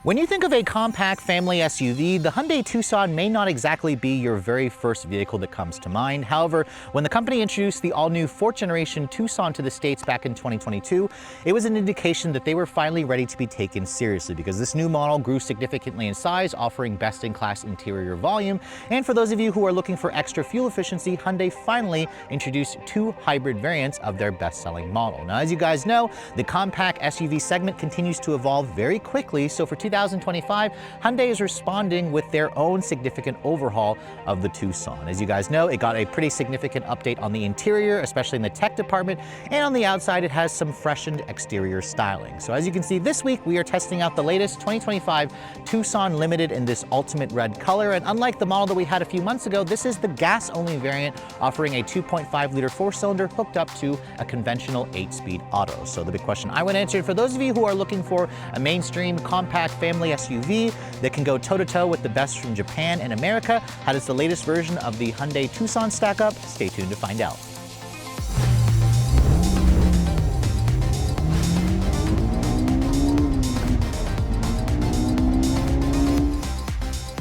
When you think of a compact family SUV, the Hyundai Tucson may not exactly be your very first vehicle that comes to mind. However, when the company introduced the all-new 4th generation Tucson to the States back in 2022, it was an indication that they were finally ready to be taken seriously because this new model grew significantly in size, offering best-in-class interior volume. And for those of you who are looking for extra fuel efficiency, Hyundai finally introduced 2 hybrid variants of their best-selling model. Now, as you guys know, the compact SUV segment continues to evolve very quickly, so for 2025, Hyundai is responding with their own significant overhaul of the Tucson. As you guys know, it got a pretty significant update on the interior, especially in the tech department, and on the outside, it has some freshened exterior styling. So as you can see, this week, we are testing out the latest 2025 Tucson Limited in this ultimate red color, and unlike the model that we had a few months ago, this is the gas-only variant, offering a 2.5-liter 4-cylinder hooked up to a conventional 8-speed auto. So the big question I want to answer, for those of you who are looking for a mainstream compact family SUV that can go toe-to-toe with the best from Japan and America, how does the latest version of the Hyundai Tucson stack up? Stay tuned to find out.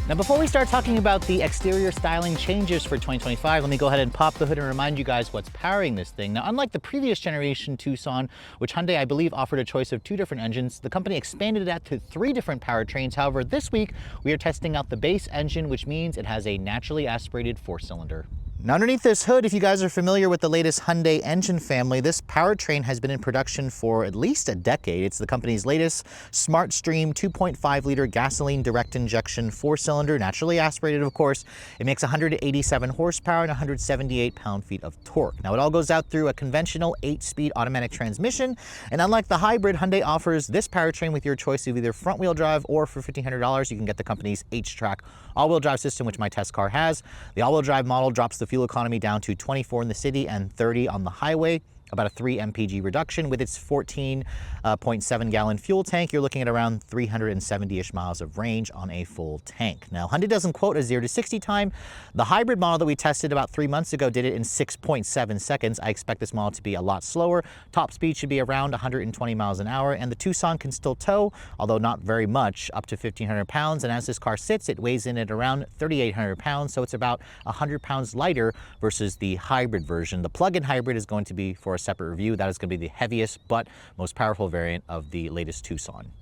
Now, before we start talking about the exterior styling changes for 2025, let me go ahead and pop the hood and remind you guys what's powering this thing. Now, unlike the previous generation Tucson, which Hyundai, I believe, offered a choice of 2 different engines, the company expanded that to 3 different powertrains. However, this week, we are testing out the base engine, which means it has a naturally aspirated 4-cylinder. Now, underneath this hood, if you guys are familiar with the latest Hyundai engine family, this powertrain has been in production for at least a decade. It's the company's latest Smart Stream 2.5-liter gasoline direct injection 4-cylinder, naturally aspirated, of course. It makes 187 horsepower and 178 pound-feet of torque. Now, it all goes out through a conventional 8-speed automatic transmission, and unlike the hybrid, Hyundai offers this powertrain with your choice of either front-wheel drive, or for $1,500, you can get the company's H-Track all-wheel drive system, which my test car has. The all-wheel drive model drops the fuel economy down to 24 in the city and 30 on the highway, about a 3 mpg reduction. With its 14.7 gallon fuel tank, you're looking at around 370-ish miles of range on a full tank. Now, Hyundai doesn't quote a 0 to 60 time. The hybrid model that we tested about 3 months ago did it in 6.7 seconds. I expect this model to be a lot slower. Top speed should be around 120 miles an hour, and the Tucson can still tow, although not very much, up to 1,500 pounds. And as this car sits, it weighs in at around 3,800 pounds, so it's about 100 pounds lighter versus the hybrid version. The plug-in hybrid is going to be, for a separate review, that is going to be the heaviest but most powerful variant of the latest Tucson.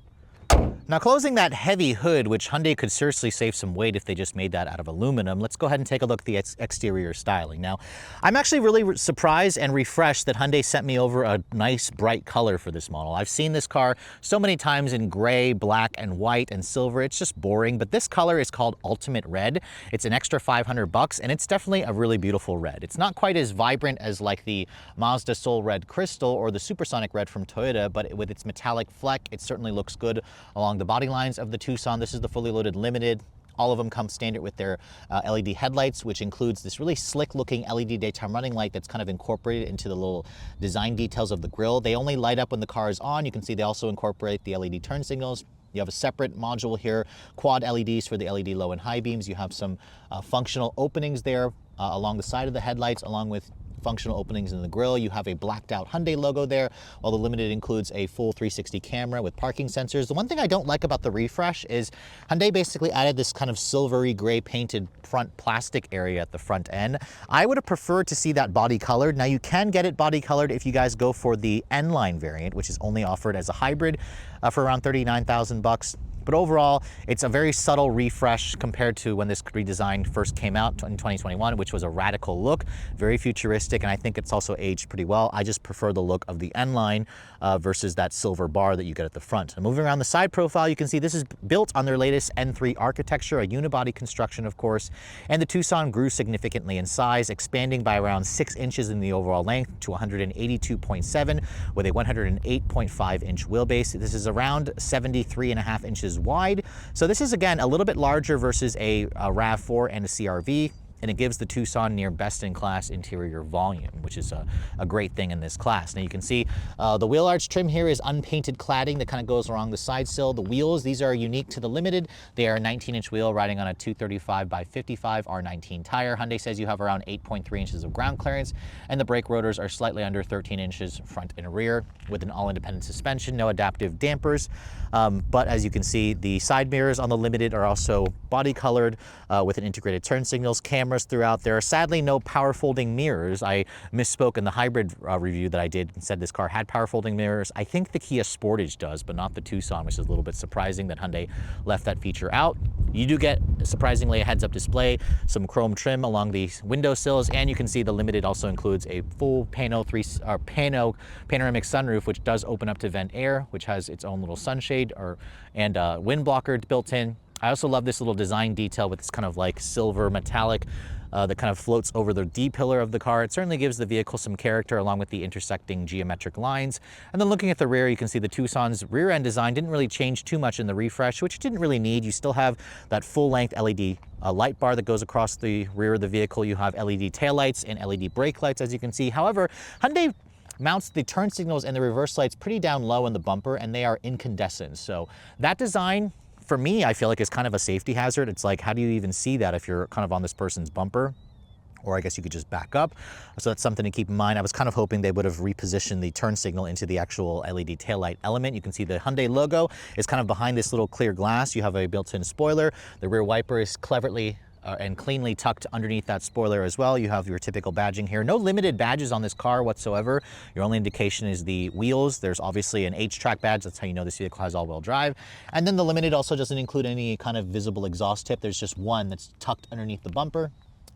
Now, closing that heavy hood, which Hyundai could seriously save some weight if they just made that out of aluminum, let's go ahead and take a look at the exterior styling. Now, I'm actually really surprised and refreshed that Hyundai sent me over a nice bright color for this model. I've seen this car so many times in gray, black, and white, and silver. It's just boring, but this color is called Ultimate Red. It's an extra $500, and it's definitely a really beautiful red. It's not quite as vibrant as like the Mazda Soul Red Crystal or the Supersonic Red from Toyota, but with its metallic fleck, it certainly looks good along the body lines of the Tucson. This is the fully loaded Limited. All of them come standard with their LED headlights, which includes this really slick looking LED daytime running light that's kind of incorporated into the little design details of the grille. They only light up when the car is on. You can see they also incorporate the LED turn signals. You have a separate module here, quad LEDs for the LED low and high beams. You have some functional openings there along the side of the headlights, along with functional openings in the grille. You have a blacked out Hyundai logo there, while the Limited includes a full 360 camera with parking sensors. The one thing I don't like about the refresh is Hyundai basically added this kind of silvery gray painted front plastic area at the front end. I would have preferred to see that body colored. Now, you can get it body colored if you guys go for the N-Line variant, which is only offered as a hybrid for around $39,000. But overall, it's a very subtle refresh compared to when this redesign first came out in 2021, which was a radical look, very futuristic, and I think it's also aged pretty well. I just prefer the look of the N-Line versus that silver bar that you get at the front. And moving around the side profile, you can see this is built on their latest N3 architecture, a unibody construction, of course, and the Tucson grew significantly in size, expanding by around 6 inches in the overall length to 182.7 with a 108.5-inch wheelbase. This is around 73.5 inches wide. So this is, again, a little bit larger versus a RAV4 and a CR-V. and it gives the Tucson near best-in-class interior volume, which is a great thing in this class. Now you can see the wheel arch trim here is unpainted cladding that kind of goes along the side sill. The wheels, these are unique to the Limited. They are a 19-inch wheel riding on a 235 by 55 R19 tire. Hyundai says you have around 8.3 inches of ground clearance, and the brake rotors are slightly under 13 inches front and rear with an all-independent suspension, no adaptive dampers. But as you can see, the side mirrors on the Limited are also body colored with an integrated turn signals, cameras throughout. There are sadly no power folding mirrors. I misspoke in the hybrid review that I did and said this car had power folding mirrors. I think the Kia Sportage does, but not the Tucson, which is a little bit surprising that Hyundai left that feature out. You do get, surprisingly, a heads-up display, some chrome trim along the windowsills, and you can see the Limited also includes a full panoramic sunroof, which does open up to vent air, which has its own little sunshade and wind blocker built in. I also love this little design detail with this kind of like silver metallic that kind of floats over the D-pillar of the car. It certainly gives the vehicle some character along with the intersecting geometric lines. And then looking at the rear, you can see the Tucson's rear end design didn't really change too much in the refresh, which it didn't really need. You still have that full-length LED light bar that goes across the rear of the vehicle. You have LED taillights and LED brake lights, as you can see. However, Hyundai mounts the turn signals and the reverse lights pretty down low in the bumper, and they are incandescent. So that design, for me, I feel like is kind of a safety hazard. It's like, how do you even see that if you're kind of on this person's bumper? Or I guess you could just back up. So that's something to keep in mind. I was kind of hoping they would have repositioned the turn signal into the actual LED taillight element. You can see the Hyundai logo is kind of behind this little clear glass. You have a built-in spoiler. The rear wiper is cleverly and cleanly tucked underneath that spoiler as well. You have your typical badging here. No Limited badges on this car whatsoever. Your only indication is the wheels. There's obviously an H-track badge. That's how you know this vehicle has all-wheel drive. And then the Limited also doesn't include any kind of visible exhaust tip. There's just one that's tucked underneath the bumper,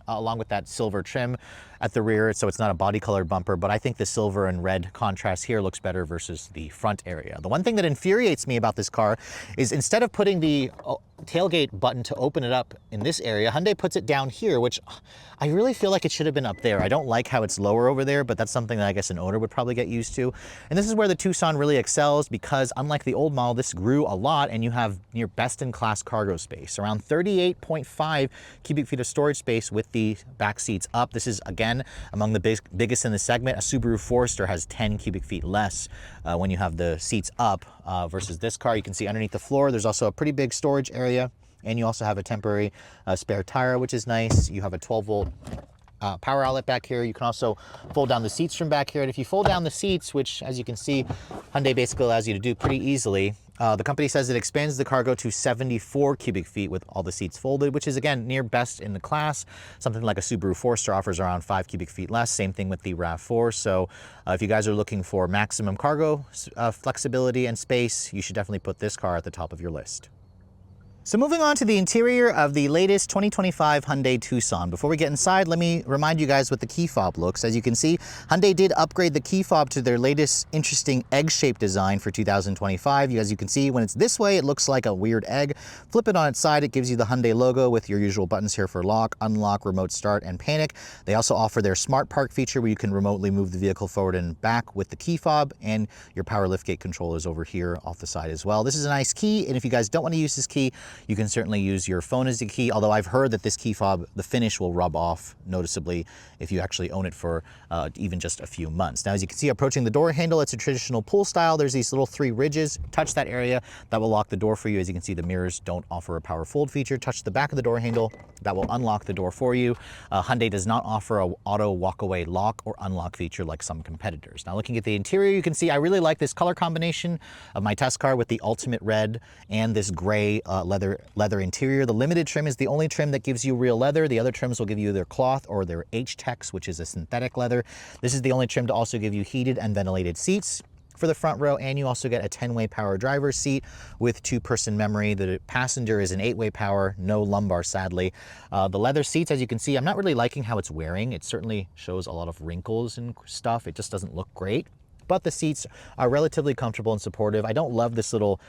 along with that silver trim at the rear, so it's not a body colored bumper, but I think the silver and red contrast here looks better versus the front area. The one thing that infuriates me about this car is instead of putting the tailgate button to open it up in this area, Hyundai puts it down here, which I really feel like it should have been up there. I don't like how it's lower over there, but that's something that I guess an owner would probably get used to. And this is where the Tucson really excels, because unlike the old model, this grew a lot and you have near best-in-class cargo space, around 38.5 cubic feet of storage space with the back seats up. This is, again, among the biggest in the segment. A Subaru Forester has 10 cubic feet less when you have the seats up versus this car. You can see underneath the floor, there's also a pretty big storage area, and you also have a temporary spare tire, which is nice. You have a 12-volt power outlet back here. You can also fold down the seats from back here. And if you fold down the seats, which as you can see, Hyundai basically allows you to do pretty easily, the company says it expands the cargo to 74 cubic feet with all the seats folded, which is, again, near best in the class. Something like a Subaru Forester offers around 5 cubic feet less. Same thing with the RAV4. So if you guys are looking for maximum cargo flexibility and space, you should definitely put this car at the top of your list. So moving on to the interior of the latest 2025 Hyundai Tucson. Before we get inside, let me remind you guys what the key fob looks. As you can see, Hyundai did upgrade the key fob to their latest interesting egg-shaped design for 2025. As you can see, when it's this way, it looks like a weird egg. Flip it on its side, it gives you the Hyundai logo with your usual buttons here for lock, unlock, remote start, and panic. They also offer their Smart Park feature where you can remotely move the vehicle forward and back with the key fob, and your power liftgate control is over here off the side as well. This is a nice key, and if you guys don't want to use this key, you can certainly use your phone as the key, although I've heard that this key fob, the finish will rub off noticeably if you actually own it for even just a few months. Now, as you can see, approaching the door handle, it's a traditional pull style. There's these little 3 ridges. Touch that area, that will lock the door for you. As you can see, the mirrors don't offer a power fold feature. Touch the back of the door handle, that will unlock the door for you. Hyundai does not offer a auto walk-away lock or unlock feature like some competitors. Now, looking at the interior, you can see I really like this color combination of my test car with the ultimate red and this gray leather interior. The Limited trim is the only trim that gives you real leather. The other trims will give you their cloth or their H-Tex, which is a synthetic leather. This is the only trim to also give you heated and ventilated seats for the front row, and you also get a 10-way power driver's seat with 2-person memory. The passenger is an 8-way power, no lumbar, sadly. The leather seats, as you can see, I'm not really liking how it's wearing. It certainly shows a lot of wrinkles and stuff. It just doesn't look great. But the seats are relatively comfortable and supportive. I don't love this little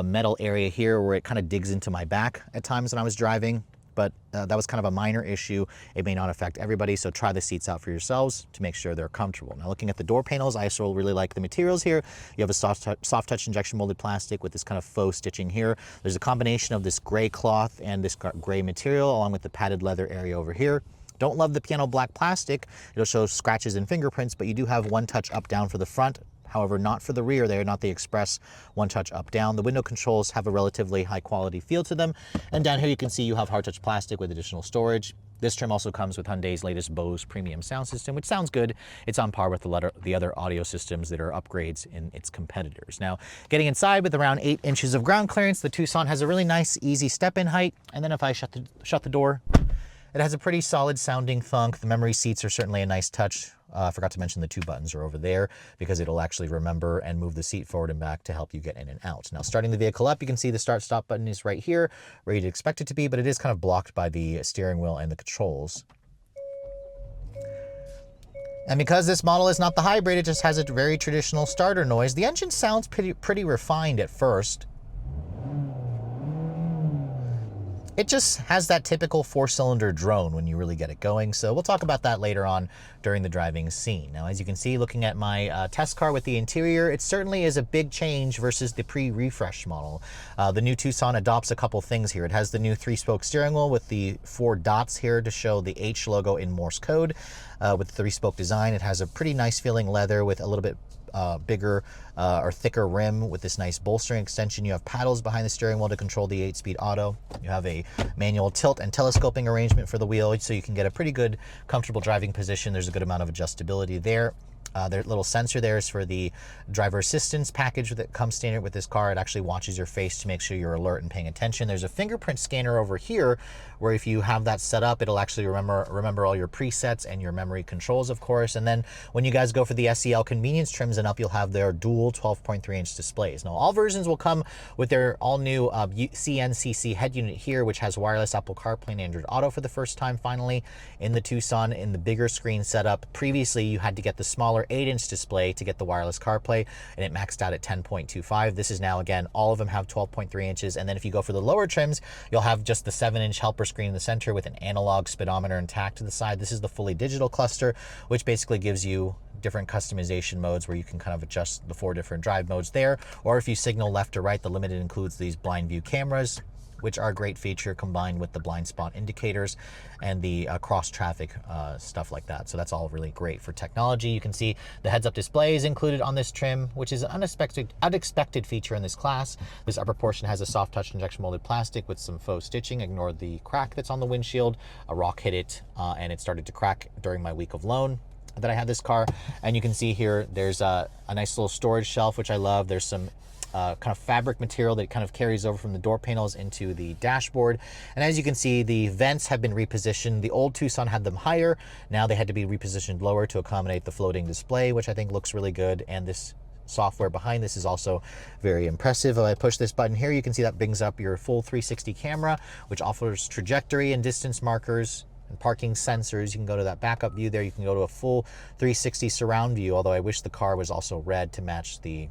metal area here where it kind of digs into my back at times when I was driving, but that was kind of a minor issue. It may not affect everybody, so try the seats out for yourselves to make sure they're comfortable. Now, looking at the door panels, I also really like the materials here. You have a soft touch injection molded plastic with this kind of faux stitching here. There's a combination of this gray cloth and this gray material along with the padded leather area over here. Don't love the piano black plastic. It'll show scratches and fingerprints, but you do have one touch up down for the front. However, not for the rear. They're not the express one touch up down. The window controls have a relatively high quality feel to them. And down here you can see you have hard touch plastic with additional storage. This trim also comes with Hyundai's latest Bose premium sound system, which sounds good. It's on par with the other audio systems that are upgrades in its competitors. Now, getting inside with around 8 inches of ground clearance, the Tucson has a really nice, easy step-in height. And then if I shut the door, it has a pretty solid sounding thunk. The memory seats are certainly a nice touch. I forgot to mention the 2 buttons are over there because it'll actually remember and move the seat forward and back to help you get in and out. Now, starting the vehicle up, you can see the start-stop button is right here, where you'd expect it to be, but it is kind of blocked by the steering wheel and the controls. And because this model is not the hybrid, it just has a very traditional starter noise. The engine sounds pretty refined at first. It just has that typical 4-cylinder drone when you really get it going. So we'll talk about that later on during the driving scene. Now, as you can see, looking at my test car with the interior, it certainly is a big change versus the pre-refresh model. The new Tucson adopts a couple things here. It has the new 3-spoke steering wheel with the 4 dots here to show the H logo in Morse code. With the 3-spoke design, it has a pretty nice feeling leather with a little bit bigger or thicker rim with this nice bolstering extension. You have paddles behind the steering wheel to control the 8-speed auto. You have a manual tilt and telescoping arrangement for the wheel, so you can get a pretty good, comfortable driving position. There's a good amount of adjustability there. Their little sensor there is for the driver assistance package that comes standard with this car. It actually watches your face to make sure you're alert and paying attention. There's a fingerprint scanner over here where if you have that set up, it'll actually remember all your presets and your memory controls, of course. And then when you guys go for the SEL convenience trims and up, you'll have their dual 12.3-inch displays. Now, all versions will come with their all-new CNCC head unit here, which has wireless Apple CarPlay and Android Auto for the first time, finally, in the Tucson in the bigger screen setup. Previously, you had to get the smaller 8-inch display to get the wireless CarPlay, and it maxed out at 10.25. This is now, again, all of them have 12.3 inches. And then if you go for the lower trims, you'll have just the 7-inch helper screen in the center with an analog speedometer and tach to the side. This is the fully digital cluster, which basically gives you different customization modes where you can kind of adjust the 4 different drive modes there. Or if you signal left or right, the Limited includes these blind view cameras, which are a great feature combined with the blind spot indicators and the cross traffic stuff like that. So that's all really great for technology. You can see the heads-up display is included on this trim, which is an unexpected feature in this class. This upper portion has a soft touch injection molded plastic with some faux stitching. Ignore the crack that's on the windshield. A rock hit it and it started to crack during my week of loan that I had this car. And you can see here there's a nice little storage shelf, which I love. There's some kind of fabric material that kind of carries over from the door panels into the dashboard. And as you can see, the vents have been repositioned. The old Tucson had them higher. Now they had to be repositioned lower to accommodate the floating display, which I think looks really good. And this software behind this is also very impressive. If I push this button here, you can see that brings up your full 360 camera, which offers trajectory and distance markers and parking sensors. You can go to that backup view there. You can go to a full 360 surround view, although I wish the car was also red to match the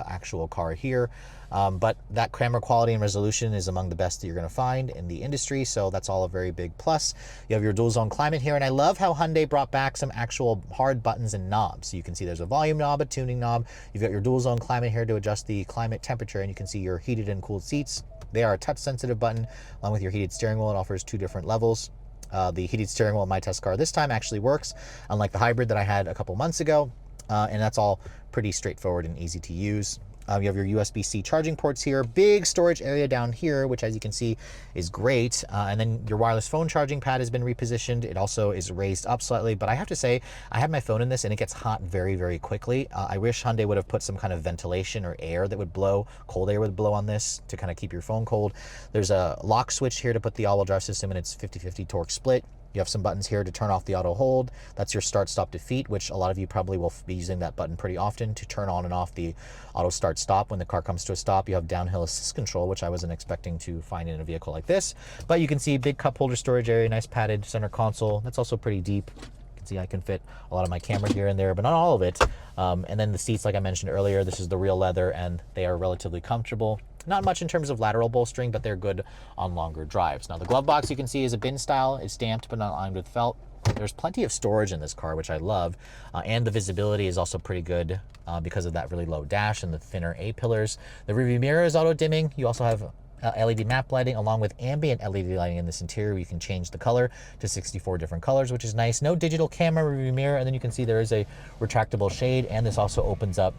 actual car here. But that camera quality and resolution is among the best that you're going to find in the industry, so that's all a very big plus. You have your dual zone climate here, and I love how Hyundai brought back some actual hard buttons and knobs. So you can see there's a volume knob, a tuning knob. You've got your dual zone climate here to adjust the climate temperature, and you can see your heated and cooled seats. They are a touch sensitive button. Along with your heated steering wheel, it offers 2 different levels. The heated steering wheel in my test car this time actually works, unlike the hybrid that I had a couple months ago. And that's all pretty straightforward and easy to use. You have your USB-C charging ports here, big storage area down here, which as you can see is great. And then your wireless phone charging pad has been repositioned. It also is raised up slightly, but I have to say, I have my phone in this and it gets hot very, very quickly. I wish Hyundai would have put some kind of ventilation or air that would blow, cold air would blow on this to kind of keep your phone cold. There's a lock switch here to put the all-wheel drive system in its 50-50 torque split. You have some buttons here to turn off the auto hold. That's your start, stop, defeat, which a lot of you probably will be using that button pretty often to turn on and off the auto start stop when the car comes to a stop. You have downhill assist control, which I wasn't expecting to find in a vehicle like this. But you can see big cup holder storage area, nice padded center console. That's also pretty deep. You can see I can fit a lot of my camera here and there, but not all of it. And then the seats, like I mentioned earlier, this is the real leather and they are relatively comfortable. Not much in terms of lateral bolstering, but they're good on longer drives. Now the glove box you can see is a bin style. It's stamped but not lined with felt. There's plenty of storage in this car, which I love. And the visibility is also pretty good because of that really low dash and the thinner A-pillars. The rearview mirror is auto dimming. You also have LED map lighting along with ambient LED lighting in this interior. You can change the color to 64 different colors, which is nice. No digital camera, rearview mirror, and then you can see there is a retractable shade, and this also opens up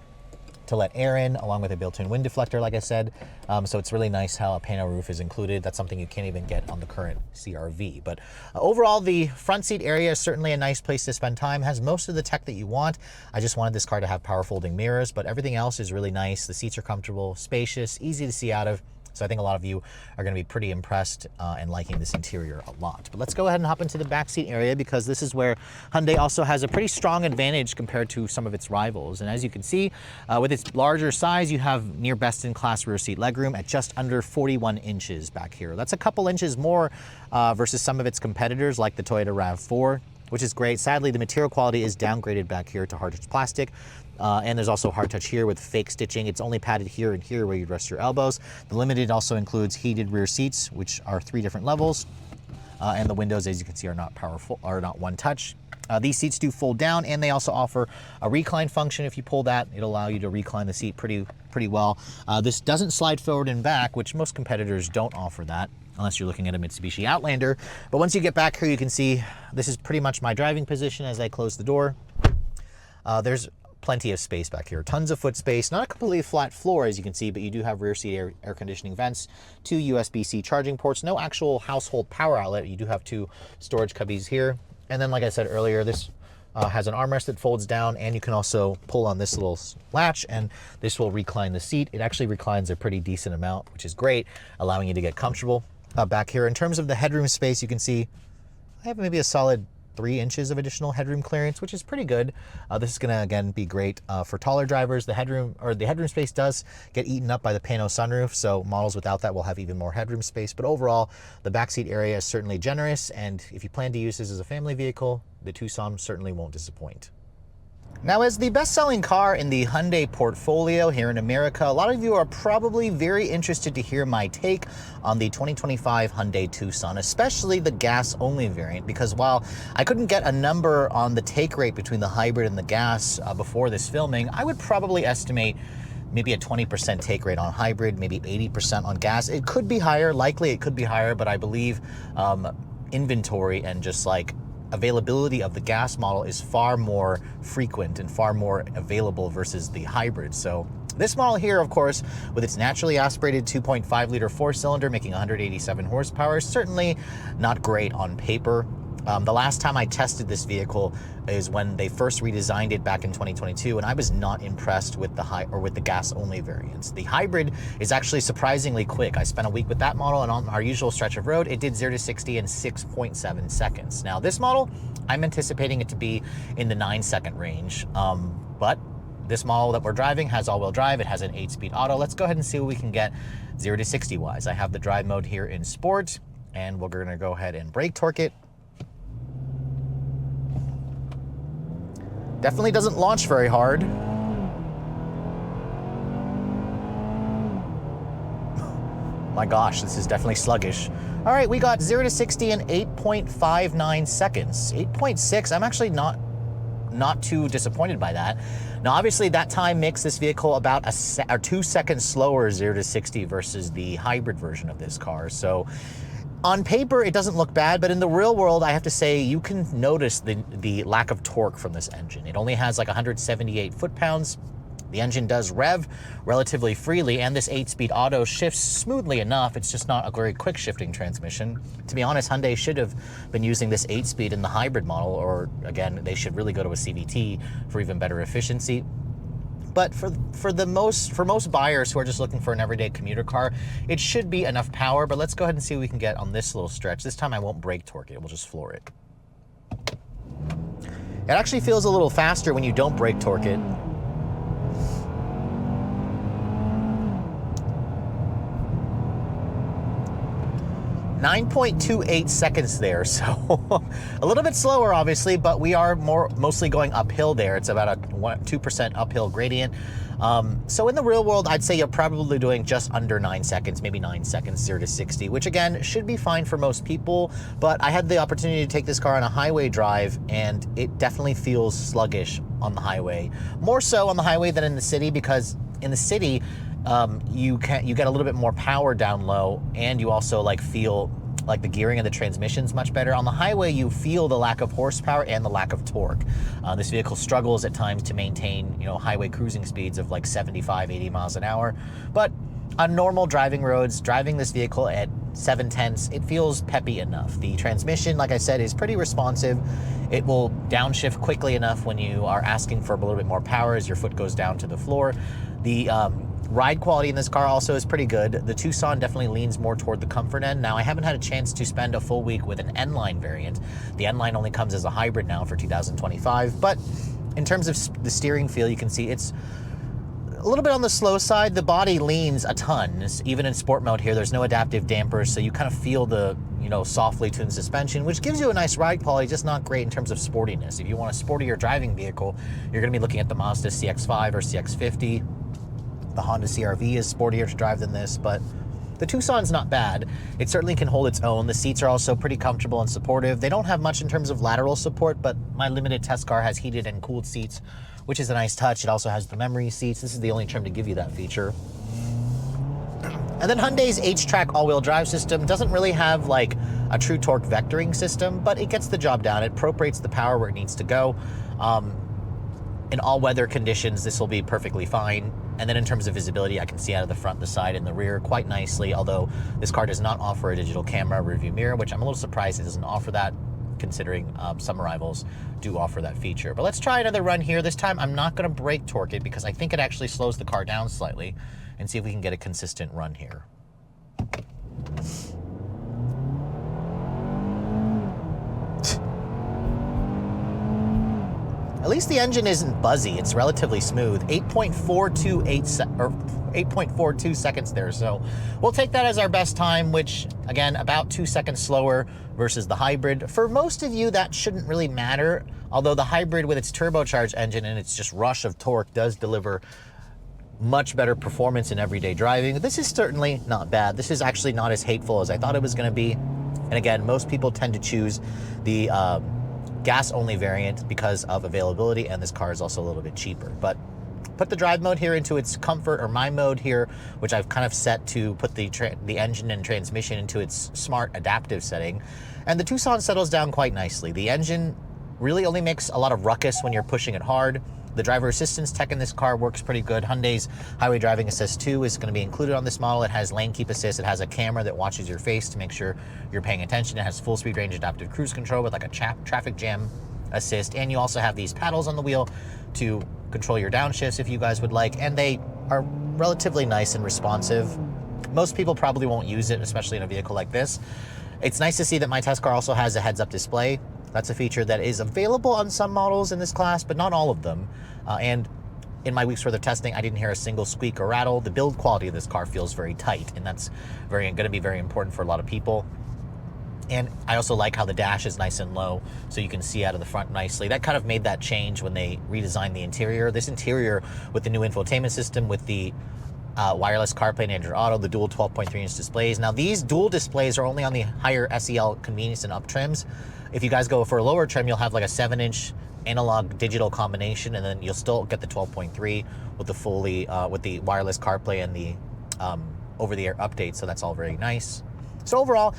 to let air in, along with a built-in wind deflector, like I said. So it's really nice how a pano roof is included. That's something you can't even get on the current CR-V. But overall, the front seat area is certainly a nice place to spend time. Has most of the tech that you want. I just wanted this car to have power folding mirrors, but everything else is really nice. The seats are comfortable, spacious, easy to see out of. So I think a lot of you are going to be pretty impressed and liking this interior a lot. But let's go ahead and hop into the backseat area, because this is where Hyundai also has a pretty strong advantage compared to some of its rivals. And as you can see, with its larger size, you have near best-in-class rear seat legroom at just under 41 inches back here. That's a couple inches more versus some of its competitors like the Toyota RAV4, which is great. Sadly, the material quality is downgraded back here to hard touch plastic. And there's also hard touch here with fake stitching. It's only padded here and here where you rest your elbows. The Limited also includes heated rear seats, which are 3 different levels. And the windows, as you can see, are not powerful, are not one touch. These seats do fold down, and they also offer a recline function. If you pull that, it'll allow you to recline the seat pretty well. This doesn't slide forward and back, which most competitors don't offer that, unless you're looking at a Mitsubishi Outlander. But once you get back here, you can see this is pretty much my driving position as I close the door. There's plenty of space back here, tons of foot space, not a completely flat floor as you can see, but you do have rear seat air conditioning vents, 2 USB-C charging ports, no actual household power outlet. You do have 2 storage cubbies here. And then, like I said earlier, this has an armrest that folds down, and you can also pull on this little latch, and this will recline the seat. It actually reclines a pretty decent amount, which is great, allowing you to get comfortable back here. In terms of the headroom space, you can see I have maybe a solid 3 inches of additional headroom clearance, which is pretty good. This is gonna, again, be great for taller drivers. The headroom space does get eaten up by the pano sunroof, so models without that will have even more headroom space. But overall, the backseat area is certainly generous, and if you plan to use this as a family vehicle, the Tucson certainly won't disappoint. Now, as the best-selling car in the Hyundai portfolio here in America, a lot of you are probably very interested to hear my take on the 2025 Hyundai Tucson, especially the gas-only variant, because while I couldn't get a number on the take rate between the hybrid and the gas before this filming, I would probably estimate maybe a 20% take rate on hybrid, maybe 80% on gas. It could be higher, likely it could be higher, but I believe inventory and just like availability of the gas model is far more frequent and far more available versus the hybrid. So this model here, of course, with its naturally aspirated 2.5 liter 4-cylinder making 187 horsepower, is certainly not great on paper. The last time I tested this vehicle is when they first redesigned it back in 2022, and I was not impressed with the gas-only variants. The hybrid is actually surprisingly quick. I spent a week with that model, and on our usual stretch of road, it did 0 to 60 in 6.7 seconds. Now, this model, I'm anticipating it to be in the 9-second range, but this model that we're driving has all-wheel drive. It has an 8-speed auto. Let's go ahead and see what we can get 0 to 60-wise. I have the drive mode here in Sport, and we're going to go ahead and brake torque it. Definitely doesn't launch very hard. My gosh, this is definitely sluggish. All right, we got 0 to 60 in 8.59 seconds. 8.6, I'm actually not too disappointed by that. Now, obviously, that time makes this vehicle about 2 seconds slower 0 to 60 versus the hybrid version of this car. So on paper, it doesn't look bad, but in the real world, I have to say, you can notice the lack of torque from this engine. It only has like 178 foot-pounds. The engine does rev relatively freely, and this 8-speed auto shifts smoothly enough. It's just not a very quick shifting transmission. To be honest, Hyundai should have been using this 8-speed in the hybrid model, or again, they should really go to a CVT for even better efficiency. But for most buyers who are just looking for an everyday commuter car, it should be enough power. But let's go ahead and see what we can get on this little stretch. This time I won't brake torque it, we'll just floor it. It actually feels a little faster when you don't brake torque it. 9.28 seconds there, so a little bit slower, obviously, but we are mostly going uphill there. It's about a 2% uphill gradient. So in the real world, I'd say you're probably doing just under 9 seconds, maybe 9 seconds, 0 to 60, which again, should be fine for most people. But I had the opportunity to take this car on a highway drive, and it definitely feels sluggish on the highway. More so on the highway than in the city, because in the city, you get a little bit more power down low, and you also like feel like the gearing of the transmission's much better. On the highway, you feel the lack of horsepower and the lack of torque. This vehicle struggles at times to maintain, you know, highway cruising speeds of like 75, 80 miles an hour. But on normal driving roads, driving this vehicle at 7/10, it feels peppy enough. The transmission, like I said, is pretty responsive. It will downshift quickly enough when you are asking for a little bit more power as your foot goes down to the floor. The ride quality in this car also is pretty good. The Tucson definitely leans more toward the comfort end. Now, I haven't had a chance to spend a full week with an N-Line variant. The N-Line only comes as a hybrid now for 2025, but in terms of the steering feel, you can see it's a little bit on the slow side. The body leans a ton. Even in sport mode here, there's no adaptive dampers, so you kind of feel the, you know, softly tuned suspension, which gives you a nice ride quality, just not great in terms of sportiness. If you want a sportier driving vehicle, you're going to be looking at the Mazda CX-5 or CX-50. The Honda CR-V is sportier to drive than this, but the Tucson's not bad. It certainly can hold its own. The seats are also pretty comfortable and supportive. They don't have much in terms of lateral support, but my limited test car has heated and cooled seats, which is a nice touch. It also has the memory seats. This is the only trim to give you that feature. And then Hyundai's H-Track all-wheel drive system doesn't really have like a true torque vectoring system, but it gets the job done. It appropriates the power where it needs to go. In all weather conditions, this will be perfectly fine. And then in terms of visibility, I can see out of the front, the side, and the rear quite nicely, although this car does not offer a digital camera rearview mirror, which I'm a little surprised it doesn't offer that, considering some rivals do offer that feature. But let's try another run here. This time, I'm not going to brake torque it because I think it actually slows the car down slightly, and see if we can get a consistent run here. At least the engine isn't buzzy. It's relatively smooth. 8.428 seconds there. So we'll take that as our best time, which again, about 2 seconds slower versus the hybrid. For most of you, that shouldn't really matter. Although the hybrid with its turbocharged engine and its just rush of torque does deliver much better performance in everyday driving. This is certainly not bad. This is actually not as hateful as I thought it was going to be. And again, most people tend to choose the gas-only variant because of availability, and this car is also a little bit cheaper. But put the drive mode here into its comfort, or my mode here, which I've kind of set to put the engine and transmission into its smart adaptive setting, and the Tucson settles down quite nicely. The engine really only makes a lot of ruckus when you're pushing it hard. The driver assistance tech in this car works pretty good. Hyundai's Highway Driving Assist 2 is going to be included on this model. It has lane keep assist. It has a camera that watches your face to make sure you're paying attention. It has full speed range adaptive cruise control with like a traffic jam assist. And you also have these paddles on the wheel to control your downshifts if you guys would like. And they are relatively nice and responsive. Most people probably won't use it, especially in a vehicle like this. It's nice to see that my test car also has a heads-up display. That's a feature that is available on some models in this class, but not all of them. And in my week's worth of testing, I didn't hear a single squeak or rattle. The build quality of this car feels very tight, and that's going to be very important for a lot of people. And I also like how the dash is nice and low, so you can see out of the front nicely. That kind of made that change when they redesigned the interior. This interior with the new infotainment system, with the wireless CarPlay and Android Auto, the dual 12.3-inch displays. Now, these dual displays are only on the higher SEL convenience and up trims. If you guys go for a lower trim, you'll have like a 7-inch analog digital combination, and then you'll still get the 12.3 with the fully with the wireless CarPlay and the over-the-air update. So that's all very nice. So overall,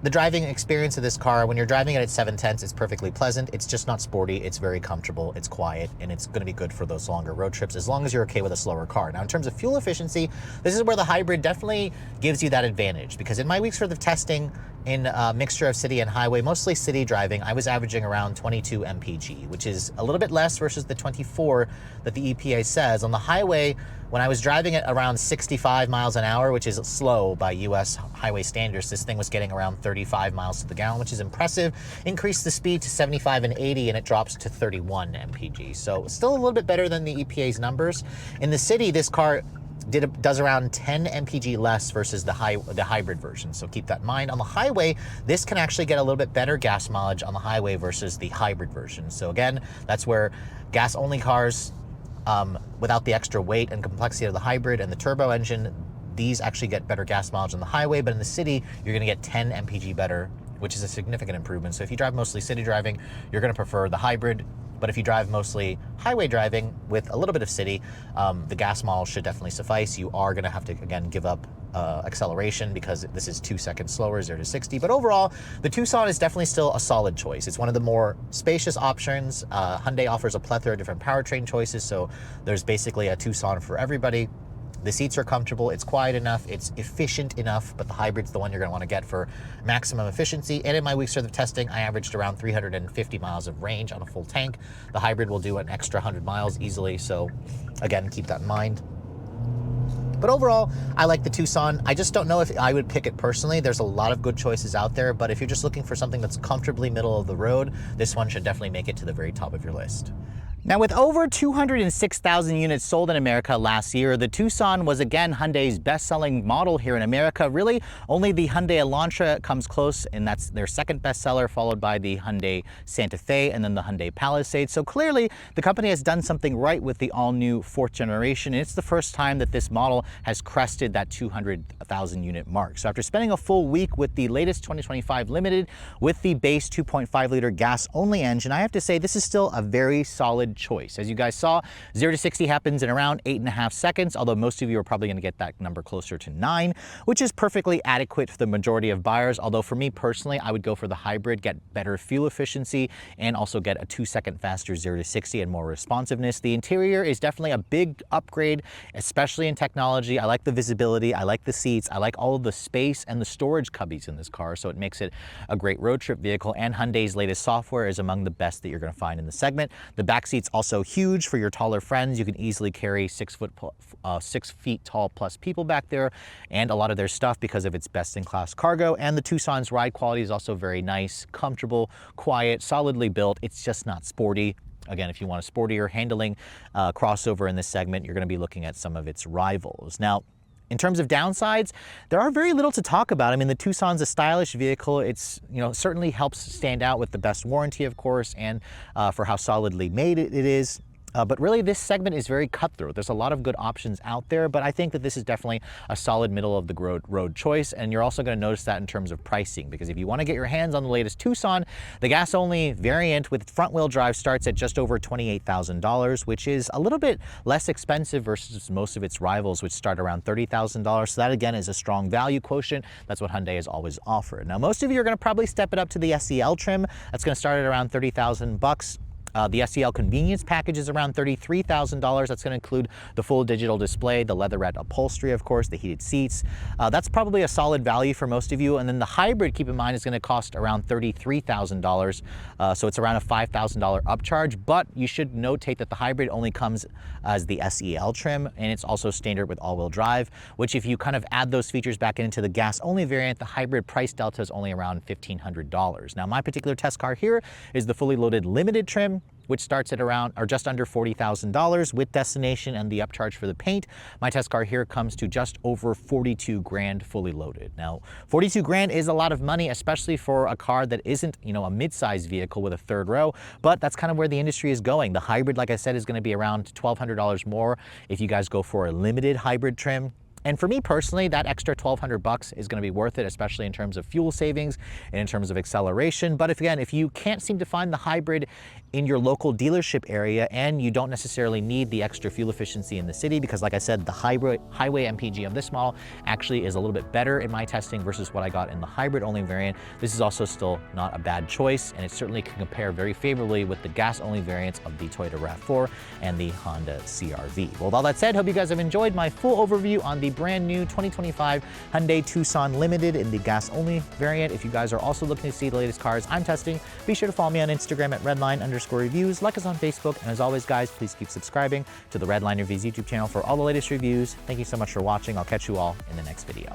the driving experience of this car, when you're driving it at 7/10, it's perfectly pleasant. It's just not sporty. It's very comfortable. It's quiet, and it's going to be good for those longer road trips as long as you're okay with a slower car. Now, in terms of fuel efficiency, this is where the hybrid definitely gives you that advantage, because in my weeks worth of testing in a mixture of city and highway, mostly city driving, I was averaging around 22 mpg, which is a little bit less versus the 24 that the EPA says. On the highway, when I was driving at around 65 miles an hour, which is slow by US highway standards, this thing was getting around 35 miles to the gallon, which is impressive. Increase the speed to 75 and 80, and it drops to 31 mpg. So still a little bit better than the EPA's numbers. In the city, this car does around 10 mpg less versus the hybrid version, so keep that in mind. On the highway, this can actually get a little bit better gas mileage on the highway versus the hybrid version. So again, that's where gas-only cars, without the extra weight and complexity of the hybrid and the turbo engine, these actually get better gas mileage on the highway, but in the city, you're gonna get 10 mpg better, which is a significant improvement. So if you drive mostly city driving, you're gonna prefer the hybrid But if you drive mostly highway driving with a little bit of city, the gas model should definitely suffice. You are going to have to, again, give up acceleration because this is 2 seconds slower, 0 to 60. But overall, the Tucson is definitely still a solid choice. It's one of the more spacious options. Hyundai offers a plethora of different powertrain choices, so there's basically a Tucson for everybody. The seats are comfortable, it's quiet enough, it's efficient enough, but the hybrid's the one you're gonna wanna get for maximum efficiency. And in my week's worth of testing, I averaged around 350 miles of range on a full tank. The hybrid will do an extra 100 miles easily, so again, keep that in mind. But overall, I like the Tucson. I just don't know if I would pick it personally. There's a lot of good choices out there, but if you're just looking for something that's comfortably middle of the road, this one should definitely make it to the very top of your list. Now, with over 206,000 units sold in America last year, the Tucson was again Hyundai's best-selling model here in America. Really, only the Hyundai Elantra comes close, and that's their second bestseller, followed by the Hyundai Santa Fe and then the Hyundai Palisade. So clearly, the company has done something right with the all-new 4th generation, and it's the first time that this model has crested that 200,000 unit mark. So after spending a full week with the latest 2025 Limited with the base 2.5-liter gas-only engine, I have to say this is still a very solid choice. As you guys saw, 0 to 60 happens in around 8.5 seconds, although most of you are probably going to get that number closer to 9, which is perfectly adequate for the majority of buyers. Although for me personally, I would go for the hybrid, get better fuel efficiency, and also get a 2-second faster 0 to 60 and more responsiveness. The interior is definitely a big upgrade, especially in technology. I like the visibility, I like the seats, I like all of the space and the storage cubbies in this car, so it makes it a great road trip vehicle. And Hyundai's latest software is among the best that you're going to find in the segment. The back seats also huge for your taller friends. You can easily carry 6 feet tall plus people back there, and a lot of their stuff because of its best-in-class cargo. And the Tucson's ride quality is also very nice, comfortable, quiet, solidly built. It's just not sporty. Again, if you want a sportier handling crossover in this segment, you're going to be looking at some of its rivals. Now, in terms of downsides, there are very little to talk about. I mean, the Tucson's a stylish vehicle. It's, certainly helps stand out with the best warranty, of course, and for how solidly made it is. But really, this segment is very cutthroat. There's a lot of good options out there, but I think that this is definitely a solid middle of the road choice. And you're also going to notice that in terms of pricing, because if you want to get your hands on the latest Tucson, the gas-only variant with front-wheel drive starts at just over $28,000, which is a little bit less expensive versus most of its rivals, which start around $30,000. So that, again, is a strong value quotient. That's what Hyundai has always offered. Now, most of you are going to probably step it up to the SEL trim. That's going to start at around $30,000. The SEL convenience package is around $33,000. That's going to include the full digital display, the leatherette upholstery, of course, the heated seats. That's probably a solid value for most of you. And then the hybrid, keep in mind, is going to cost around $33,000. So it's around a $5,000 upcharge. But you should notate that the hybrid only comes as the SEL trim, and it's also standard with all-wheel drive, which if you kind of add those features back into the gas-only variant, the hybrid price delta is only around $1,500. Now, my particular test car here is the fully loaded limited trim, which starts at around or just under $40,000 with destination and the upcharge for the paint. My test car here comes to just over 42 grand fully loaded. Now, 42 grand is a lot of money, especially for a car that isn't, a mid-size vehicle with a third row, but that's kind of where the industry is going. The hybrid, like I said, is going to be around $1,200 more if you guys go for a limited hybrid trim. And for me personally, that extra $1,200 is going to be worth it, especially in terms of fuel savings and in terms of acceleration. But if you can't seem to find the hybrid in your local dealership area and you don't necessarily need the extra fuel efficiency in the city, because like I said, the highway MPG of this model actually is a little bit better in my testing versus what I got in the hybrid only variant, this is also still not a bad choice, and it certainly can compare very favorably with the gas only variants of the Toyota RAV4 and the Honda CR-V. Well, with all that said, hope you guys have enjoyed my full overview on the brand new 2025 Hyundai Tucson Limited in the gas-only variant. If you guys are also looking to see the latest cars I'm testing, be sure to follow me on Instagram at Redline_reviews, like us on Facebook, and as always, guys, please keep subscribing to the Redline Reviews YouTube channel for all the latest reviews. Thank you so much for watching. I'll catch you all in the next video.